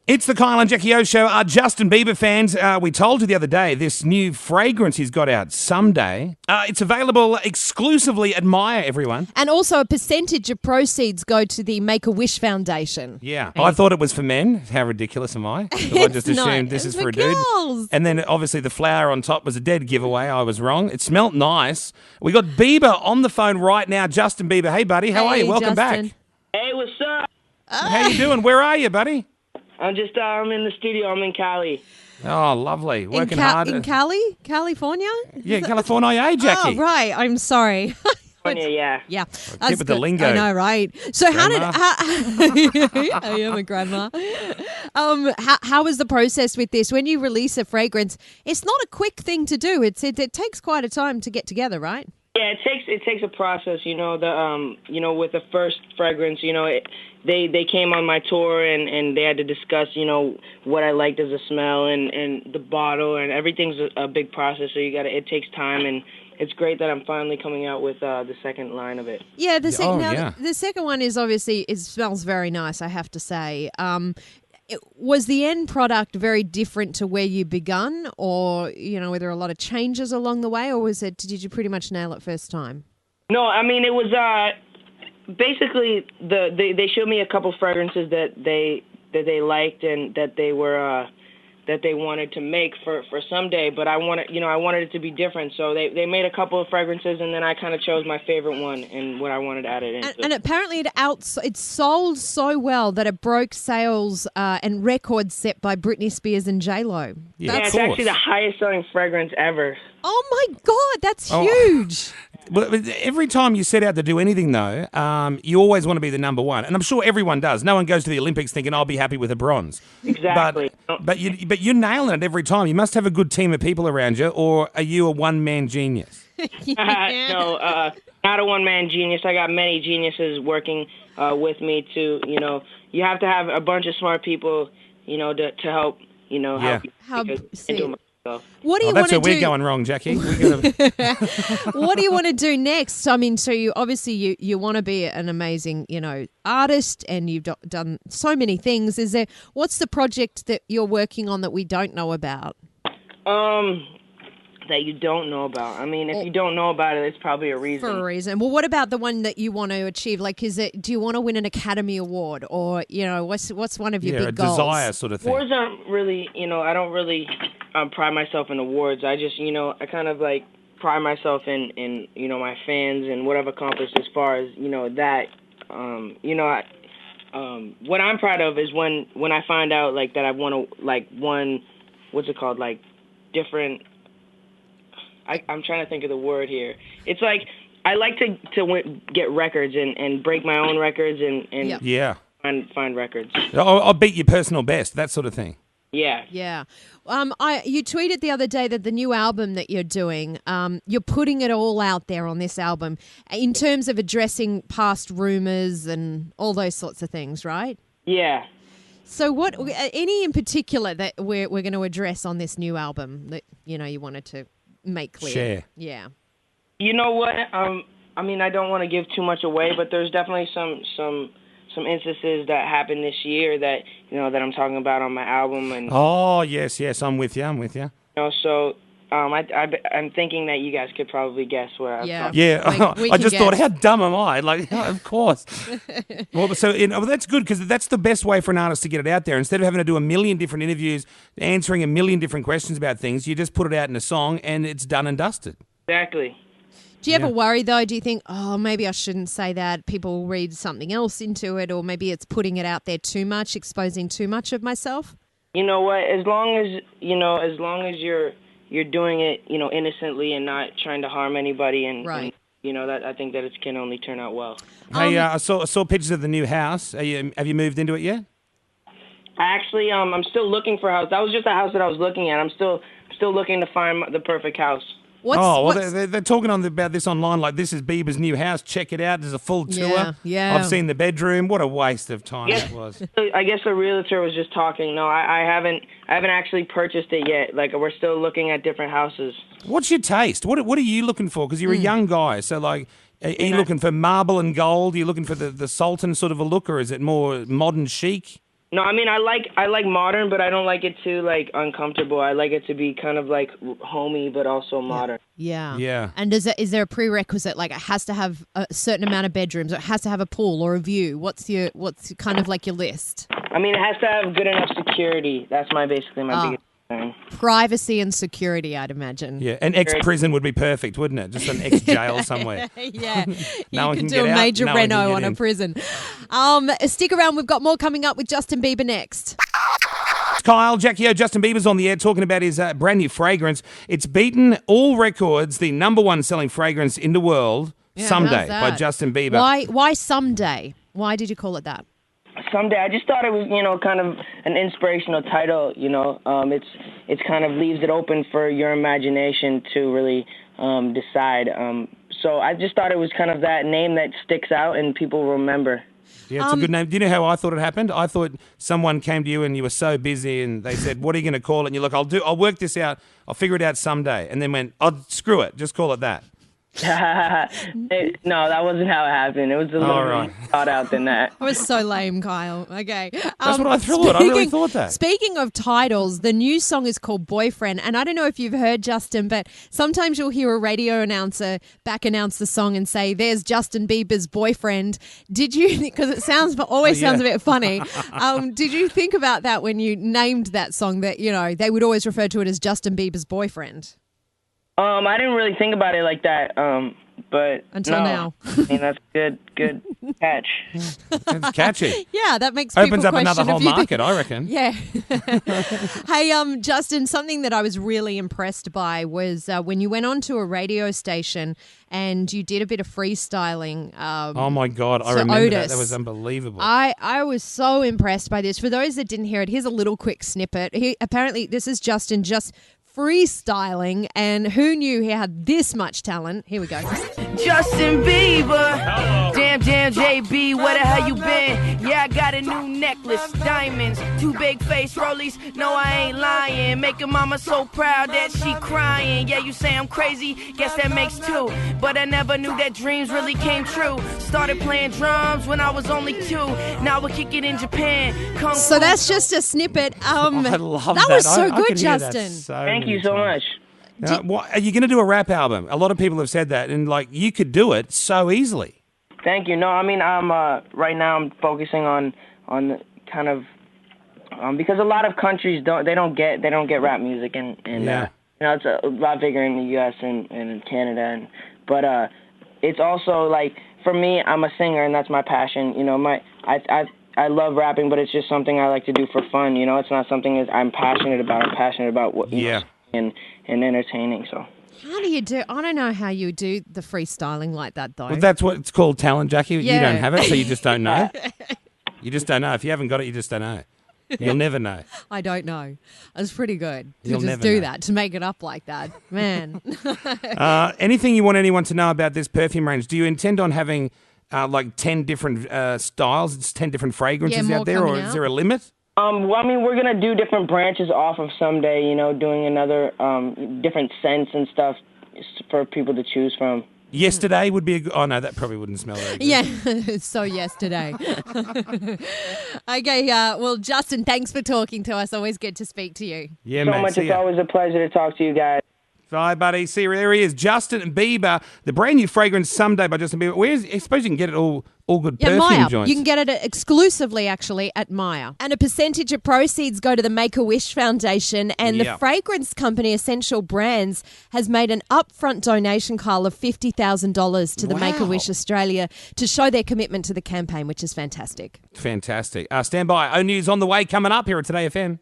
It's the Kyle and Jackie O show. Justin Bieber fans, we told you the other day this new fragrance he's got out someday. It's available exclusively at Maya, everyone. And also a percentage of proceeds go to the Make-A-Wish Foundation. Yeah. I thought it was for men. How ridiculous am I? I just assumed this is for a dude. Girls. And then obviously the flower on top was a dead giveaway. I was wrong. It smelt nice. We got Bieber on the phone right now. Justin Bieber. Hey, buddy. How are you? Welcome Justin. back. Hey, what's up? How you doing? Where are you, buddy? I'm in the studio. I'm in Cali. Oh, lovely. Working hard. In Cali? California? Yeah, California. Hey, Jackie. Oh, right. I'm sorry. Yeah. Yeah. Keep with the lingo. I know, right? So Grandma. I am a grandma. How was the process with this? When you release a fragrance, it's not a quick thing to do. It takes quite a time to get together, right? Yeah, it takes a process, with the first fragrance, they came on my tour and they had to discuss, what I liked as a smell and the bottle, and everything's a big process, so it takes time, and it's great that I'm finally coming out with the second line of it. Yeah, the yeah. second one is obviously, it smells very nice, I have to say. Was the end product very different to where you begun, or were there a lot of changes along the way, or did you pretty much nail it first time? No, I mean, it was basically they showed me a couple fragrances that they liked and that they were that they wanted to make for someday, but I wanted it to be different, so they made a couple of fragrances, and then I kind of chose my favorite one and what I wanted added in. And apparently it sold so well that it broke sales and records set by Britney Spears and J-Lo. Yeah, It's actually the highest selling fragrance ever. Oh my God, that's huge. Well, every time you set out to do anything, though, you always want to be the number one, and I'm sure everyone does. No one goes to the Olympics thinking I'll be happy with a bronze. Exactly. But you're nailing it every time. You must have a good team of people around you, or are you a one-man genius? No, not a one-man genius. I got many geniuses working with me too. You have to have a bunch of smart people, to help. Help into myself. What do you want that's to where do? we're going wrong, Jackie. What do you want to do next? I mean, so you obviously you want to be an amazing, artist, and you've done so many things. What's the project that you're working on that we don't know about? That you don't know about. I mean, if you don't know about it, it's probably a reason. For a reason. Well, what about the one that you want to achieve? Like, do you want to win an Academy Award, or what's one of your big goals? Desire sort of thing. Awards aren't really, I don't really pride myself in awards. I just, I kind of like pride myself in my fans and what I've accomplished as far as that. What I'm proud of is when I find out like that I've won what's it called, like different. I'm trying to think of the word here. It's like I like to get records and break my own records and find records. I'll beat your personal best, that sort of thing. Yeah. Yeah. You tweeted the other day that the new album that you're doing, you're putting it all out there on this album in terms of addressing past rumors and all those sorts of things, right? Yeah. So what, any in particular that we're going to address on this new album that, you wanted to make clear? Share. Yeah. You know what? I mean, I don't want to give too much away, but there's definitely some instances that happened this year that that I'm talking about on my album. And oh yes, I'm with you. So I'm thinking that you guys could probably guess what I'm talking. Yeah. We I can just thought, guess. how dumb am I? Like, of course. Well, that's good, because that's the best way for an artist to get it out there. Instead of having to do a million different interviews, answering a million different questions about things, you just put it out in a song and it's done and dusted. Exactly. Do you ever worry, though? Do you think, maybe I shouldn't say that, people will read something else into it, or maybe it's putting it out there too much, exposing too much of myself? You know what? As long as you're doing it, innocently and not trying to harm anybody, and that I think that it can only turn out well. Hey, I saw pictures of the new house. Have you moved into it yet? Actually, I'm still looking for a house. That was just a house that I was looking at. I'm still looking to find the perfect house. They're talking about this online, like this is Bieber's new house. Check it out. There's a full tour. Yeah. I've seen the bedroom. What a waste of time it was. I guess the realtor was just talking. No, I haven't actually purchased it yet. Like, we're still looking at different houses. What's your taste? What are you looking for? Because you're a young guy, so like, are you looking for marble and gold? Are you looking for the Sultan sort of a look, or is it more modern chic? No, I mean I like modern, but I don't like it too like uncomfortable. I like it to be kind of like homey, but also modern. Yeah. Yeah. And is there a prerequisite, like it has to have a certain amount of bedrooms, or it has to have a pool or a view? What's kind of like your list? I mean, it has to have good enough security. That's basically my biggest concern. Privacy and security, I'd imagine. Yeah, an ex-prison would be perfect, wouldn't it? Just an ex-jail somewhere. Yeah, No one you can could do get a out, major no one can reno get on a in. prison. Stick around, we've got more coming up with Justin Bieber next. Kyle, Jackie O, Justin Bieber's on the air talking about his brand new fragrance. It's beaten all records, the number one selling fragrance in the world, Yeah, Someday, how's by that? Justin Bieber. Why Someday? Why did you call it that? Someday, I just thought it was, kind of an inspirational title. It's kind of leaves it open for your imagination to really decide. So I just thought it was kind of that name that sticks out and people remember. Yeah, it's a good name. Do you know how I thought it happened? I thought someone came to you and you were so busy and they said, what are you going to call it? And you're like, I'll work this out. I'll figure it out someday. And then went, oh, screw it. Just call it that. No, that wasn't how it happened. It was a little more thought out than that. I was so lame, Kyle. Okay. That's what I thought. I really thought that. Speaking of titles, the new song is called Boyfriend. And I don't know if you've heard, Justin, but sometimes you'll hear a radio announcer back announce the song and say, there's Justin Bieber's boyfriend. Did you, because it sounds a bit funny. Did you think about that when you named that song, that, they would always refer to it as Justin Bieber's boyfriend? I didn't really think about it like that, but until now. I mean, that's good catch. It's catchy. Yeah, that makes people Opens up question another a whole few market, I reckon. Yeah. Hey, Justin, something that I was really impressed by was when you went on to a radio station and you did a bit of freestyling. Oh, my God. I to remember Otis. that. That was unbelievable. I was so impressed by this. For those that didn't hear it, here's a little quick snippet. Apparently, this is Justin just freestyling, and who knew he had this much talent? Here we go. Justin Bieber, damn JB, where the hell you been? Yeah, I got a new necklace, diamonds, 2 big face rollies. No, I ain't lying, making mama so proud that she crying. Yeah, you say I'm crazy, guess that makes 2. But I never knew that dreams really came true. Started playing drums when I was only 2. Now we kick it in Japan. So that's just a snippet. I love that. That was so I good, could hear that Justin. Thank you so much. Are you going to do a rap album? A lot of people have said that, and you could do it so easily. Thank you. No, I mean, I'm right now I'm focusing on kind of because a lot of countries don't get rap music, and Yeah. it's a lot bigger in the U.S. and in Canada, but it's also like for me, I'm a singer and that's my passion. I love rapping, but it's just something I like to do for fun. It's not something that I'm passionate about. I'm passionate about what and entertaining. So. How do you do? I don't know how you do the freestyling like that, though. Well, that's what it's called, talent, Jackie. Yeah. You don't have it, so you just don't know. You just don't know. If you haven't got it, you just don't know. You'll never know. I don't know. It's pretty good to You'll just never do know. that, to make it up like that. Man. Anything you want anyone to know about this perfume range? Do you intend on having 10 different styles? It's 10 different fragrances more out there, or coming is out? there a limit? Well, I mean, we're gonna do different branches off of Someday. Doing another different scents and stuff for people to choose from. Yesterday would be a good... Oh, no, that probably wouldn't smell very good. Yeah, so yesterday. Okay, well, Justin, thanks for talking to us. Always good to speak to you. Yeah, So mate. much. See It's ya. always a pleasure to talk to you guys. Bye, buddy. See, there he is. Justin Bieber, the brand new fragrance Someday by Justin Bieber. I suppose you can get it all good Yeah, perfume Maya. joints. You can get it exclusively, actually, at Maya. And a percentage of proceeds go to the Make-A-Wish Foundation. And the Yeah. fragrance company Essential Brands has made an upfront donation, Carl, of $50,000 to the Wow. Make-A-Wish Australia to show their commitment to the campaign, which is fantastic. Fantastic. Stand by. O News on the way coming up here at Today FM.